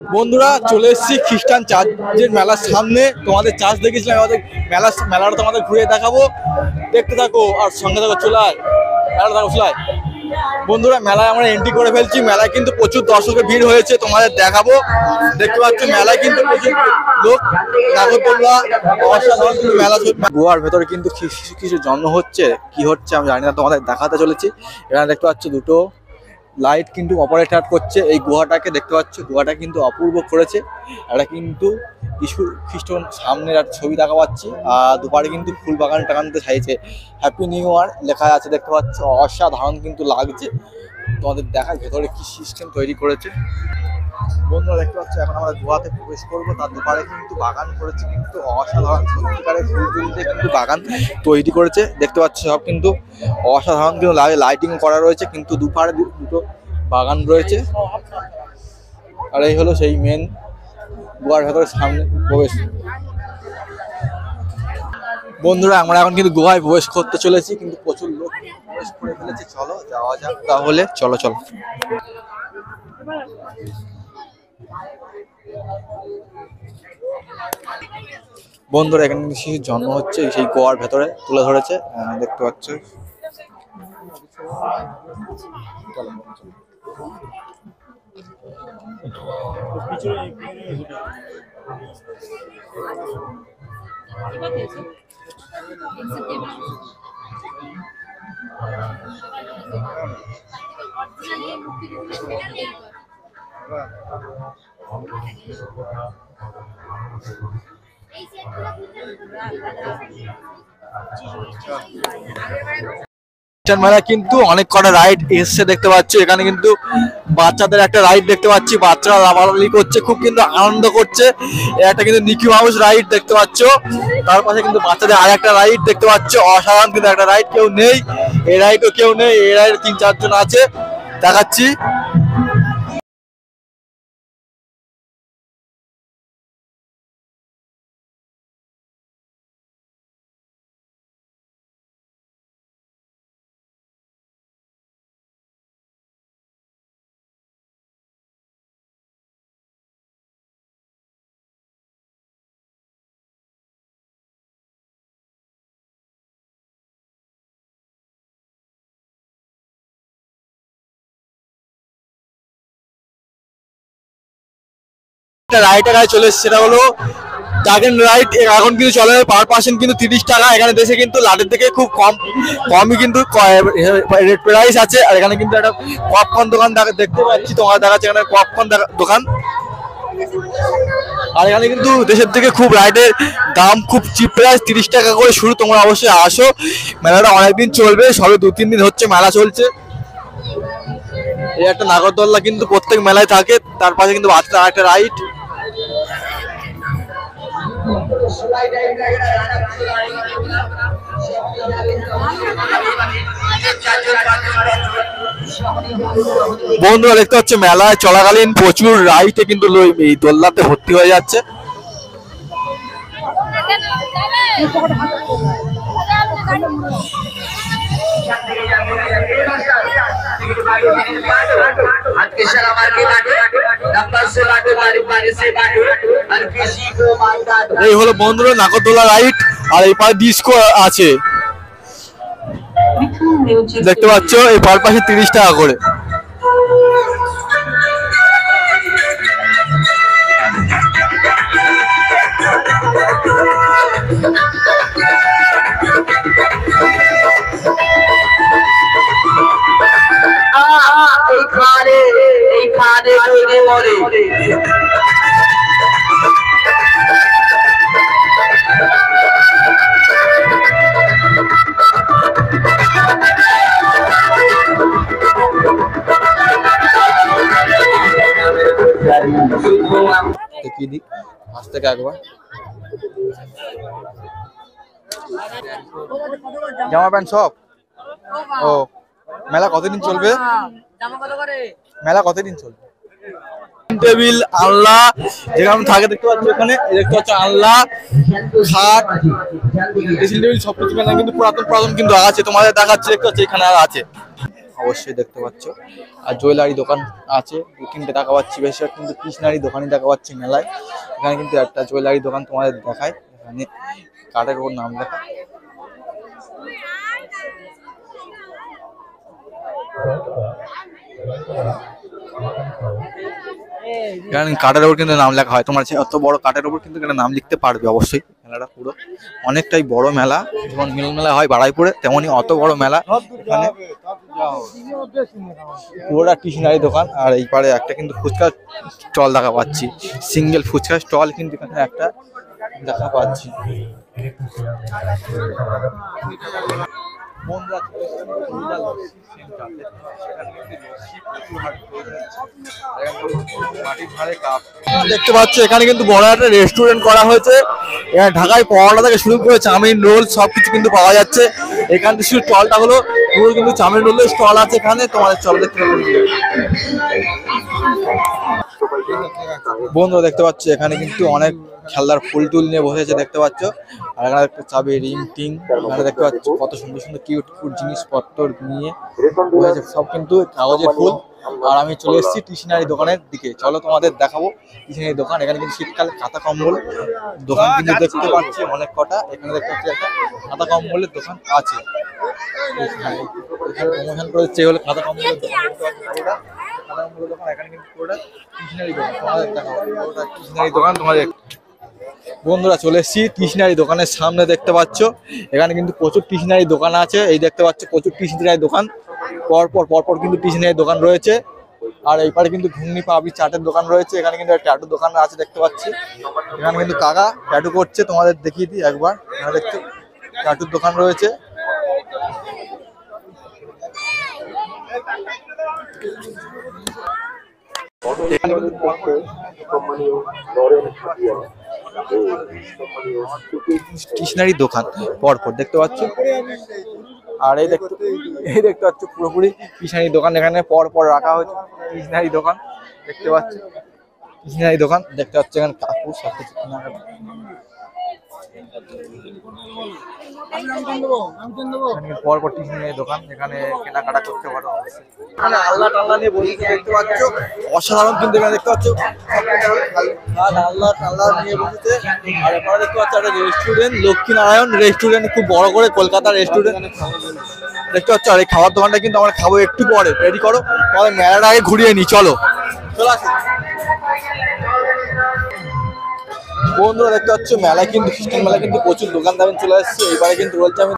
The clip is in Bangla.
বন্ধুরা চলে এসেছি খ্রিস্টান চার্চের মেলার সামনে। তোমাদের চার্চ দেখেছিলাম, আমাদের মেলাটা তোমাদের ঘুরে দেখাবো, দেখতে থাকো আর সঙ্গে থাকো। চলায় মেলাটা দেখো চলায়। বন্ধুরা মেলায় আমরা এন্ট্রি করে ফেলছি। মেলায় কিন্তু প্রচুর দর্শকের ভিড় হয়েছে, তোমাদের দেখাবো। দেখতে পাচ্ছ মেলায় কিন্তু প্রচুর লোক, নাগরদোলনা, অসাধারণ মেলা। গোয়ার ভেতরে কিন্তু কিছু জন্ম হচ্ছে, কি হচ্ছে আমি জানি না, তোমাদের দেখাতে চলেছি। এখানে দেখতে পাচ্ছ দুটো লাইট কিন্তু অপারেটর করছে এই গুহাটাকে। দেখতে পাচ্ছ গুহাটা কিন্তু অপূর্ব করেছে। এটা কিন্তু যিশু খ্রিস্টন সামনের একটা ছবি দেখা পাচ্ছি, আর দুপারে কিন্তু ফুল বাগান টাগানতে চাইছে, হ্যাপি নিউ ইয়ার লেখা আছে। দেখতে পাচ্ছ অসাধারণ কিন্তু লাগছে। তোমাদের দেখার ভেতরে কি সিস্টেম তৈরি করেছে। বন্ধুরা দেখতে পাচ্ছ এখন আমরা গুহাতে প্রবেশ করবো, তার দুপারে কিন্তু বাগান করেছে, কিন্তু অসাধারণ সত্যিকারের ফুল তুলতে কিন্তু বাগান তৈরি করেছে। দেখতে পাচ্ছ সব কিন্তু অসাধারণ কিন্তু লাগে, লাইটিং করা রয়েছে, কিন্তু দুপারে দুটো বাগান রয়েছে। আর এই হলো সেই মেন গুহার ভেতরে সামনে প্রবেশ। বন্ধুরা আমরা এখন কিন্তু গুহায় প্রবেশ করতে চলেছি, কিন্তু প্রচুর লোক প্রবেশ করে ফেলেছে। চলো যাওয়া যাক তাহলে, চলো চলো। বন্ধুরা এখানে কিন্তু শিশুর জন্ম হচ্ছে, সেই গোয়ার ভেতরে তুলে ধরেছে, দেখতে পাচ্ছ। মেলা কিন্তু অনেক কটা রাইড এসছে, দেখতে পাচ্ছ। এখানে কিন্তু বাচ্চাদের একটা রাইড দেখতে পাচ্ছি, বাচ্চারা লাফালাফি করছে, খুব কিন্তু আনন্দ করছে। একটা কিন্তু নিকি মাউস রাইড দেখতে পাচ্ছ, তার পাশে কিন্তু বাচ্চাদের আর একটা রাইড দেখতে পাচ্ছ, অসাধারণ কিন্তু একটা রাইড। কেউ নেই এই রাইডও, কেউ নেই এই রাইড, 3-4 জন আছে, দেখাচ্ছি। রাইডের কাছে চলে এসছে, সেটা হলো ড্রাগন রাইড। এখন কিন্তু চলে পার পার্সন কিন্তু 30 টাকা। এখানে দেশে কিন্তু লাটের থেকে খুব কমই কিন্তু প্রাইস আছে। আর এখানে কিন্তু একটা পপকর্ন দোকান দেখতে পাচ্ছি, তোমার দেখাচ্ছে এখানে পপকর্ন দোকান। আর এখানে কিন্তু দেশের থেকে খুব রাইডের দাম খুব চিপ প্রাইস, 30 টাকা করে শুরু। তোমরা অবশ্যই আসো, মেলাটা অনেকদিন চলবে, সবে 2-3 দিন হচ্ছে মেলা চলছে। এই একটা নাগরদোলনা কিন্তু প্রত্যেক মেলায় থাকে, তার পাশে কিন্তু বাচ্চা একটা রাইড। বন্ধুরা দেখতে পাচ্ছ মেলায় চলাকালীন প্রচুর রাইডে কিন্তু এই দোলনাতে ভর্তি হয়ে যাচ্ছে। এই হলো বন্ধুরা নাগরদোলা রাইড, আর এই পাশে ডিস্কো আছে, দেখতে পাচ্ছ। এই পার পাশে 30 টাকা করে। আজ থেকে একবার জামা প্যান্ট সব। ও মেলা কতদিন চলবে? মেলা কতদিন চলবে? টেবিল আল্লাহ যেখানে থাকে দেখতে পাচ্ছ, এখানে দেখতে পাচ্ছ আল্লাহ, খাট, ড্রেসিং টেবিল সবকিছু মেলা কিন্তু পুরাতন কিন্তু আছে, তোমাদের দেখাচ্ছে, দেখতে পাচ্ছ এখানে আর আছে। অবশ্যই দেখতে পাচ্ছ। আর জুয়েলারি দোকান আছে 2-3টে দেখা পাচ্ছি, বেশিরভাগ কিন্তু স্টেশনারি দোকানই দেখা পাচ্ছি মেলায়। এখানে কিন্তু একটা জুয়েলারি দোকান তোমাদের দেখায়, এখানে কার্ডের ওপর নাম লেখা। এখানে কার্ডের ওপর কিন্তু নাম লেখা হয়, তোমার অত বড় কার্ডের ওপর কিন্তু এখানে নাম লিখতে পারবে অবশ্যই। মেলাটা পুরো অনেকটাই বড় মেলা, যেমন মিলন মেলা হয় বাড়াইপুরে, তেমনই অত বড় মেলা এখানে। পুরোটা স্টেশনারি দোকান। আর এই পারে একটা কিন্তু ফুচকা স্টল দেখা পাচ্ছি, সিঙ্গেল ফুচকা স্টল কিন্তু এখানে একটা দেখা পাচ্ছি। দেখতে পাচ্ছ এখানে কিন্তু বড় একটা রেস্টুরেন্ট করা হয়েছে। এখানে ঢাকায় পরোটা থেকে শুরু করে চাউমিন রোল সবকিছু কিন্তু পাওয়া যাচ্ছে। এখানে শুধু স্টলটা হলো পুরো কিন্তু চাউমিন রোলের স্টল আছে এখানে, তোমাদের চল দেখতে বন্ধুরা দেখতে পাচ্ছ এখানে কিন্তু অনেক খেলনার ফুল টুল নিয়ে বসেছে দেখতে পাচ্ছ। আর এখানে একটা চাবি রিং টিং এখানে দেখতে পাচ্ছ, কত সুন্দর সুন্দর কিউট কিউট জিনিসপত্র নিয়ে বসেছে, সব কিন্তু কাগজের ফুল। আর আমি চলে এসেছি স্টেশনারি দোকানের দিকে, চলো তোমাদের দেখাবো স্টেশনারি দোকান। এখানে কিন্তু শীতকালে খাতা কম্বল দোকান কিন্তু দেখতে পাচ্ছি অনেক কটা। এখানে দেখতে পাচ্ছি একটা খাতা কম্বলের দোকান আছে, প্রমোশন করেছে হলো খাতা কম্বলের দোকান। এখানে কিন্তু পুরোটা স্টেশনারি দোকান, তোমাদের দেখাবো পুরোটা স্টেশনারি দোকান তোমাদের। বন্ধুরা চলে এসেছি স্টেশনারি দোকানের সামনে, দেখতে পাচ্ছ এখানে কিন্তু প্রচুর স্টেশনারি দোকান আছে। এই দেখতে পাচ্ছ প্রচুর স্টেশনারি দোকান, পরপর কিন্তু স্টেশনারি দোকান রয়েছে। আর এই পারে কিন্তু ঘুগনি পাবি চাটের দোকান রয়েছে। এখানে কিন্তু ট্যাটু দোকান আছে দেখতে পাচ্ছি, এখানে কিন্তু কাকা ট্যাটু করছে, তোমাদের দেখিয়ে দিই একবার। এখানে দেখতে ট্যাটুর দোকান রয়েছে। স্টেশনারি দোকান পরপর দেখতে পাচ্ছ। আর এই দেখতে পাচ্ছ পুরোপুরি স্টেশনারি দোকান, এখানে পরপর রাখা হয়েছে স্টেশনারি দোকান দেখতে পাচ্ছ। স্টেশনারি দোকান দেখতে পাচ্ছ এখানে কাকু সবকিছু কেনাকাটা, পরপর স্টেশনারি দোকান, এখানে কেনাকাটা করতে পারো। এখানে আল্লাহ টাল্লা নিয়ে বসে দেখতে পাচ্ছ, অসাধারণ কিন্তু এখানে দেখতে পাচ্ছ আল্লাহ টাল্লা নিয়ে বসেছে। আর এখানে দেখতে পাচ্ছ একটা রেস্টুরেন্ট, লক্ষ্মীনারায়ণ রেস্টুরেন্ট, খুব বড় করে কলকাতার রেস্টুরেন্ট দেখতে পাচ্ছ। আর এই খাবার দোকানটা কিন্তু আমরা খাবো একটু পরে, রেডি করো আমাদের মেলাটা আগে ঘুরিয়ে নি, চলো চলে আসো। বন্ধুরা দেখতে পাচ্ছ মেলায় কিন্তু খ্রিস্টান মেলায় কিন্তু প্রচুর দোকান দাম চলে আসছে। এবারে কিন্তু রোল চাউমিন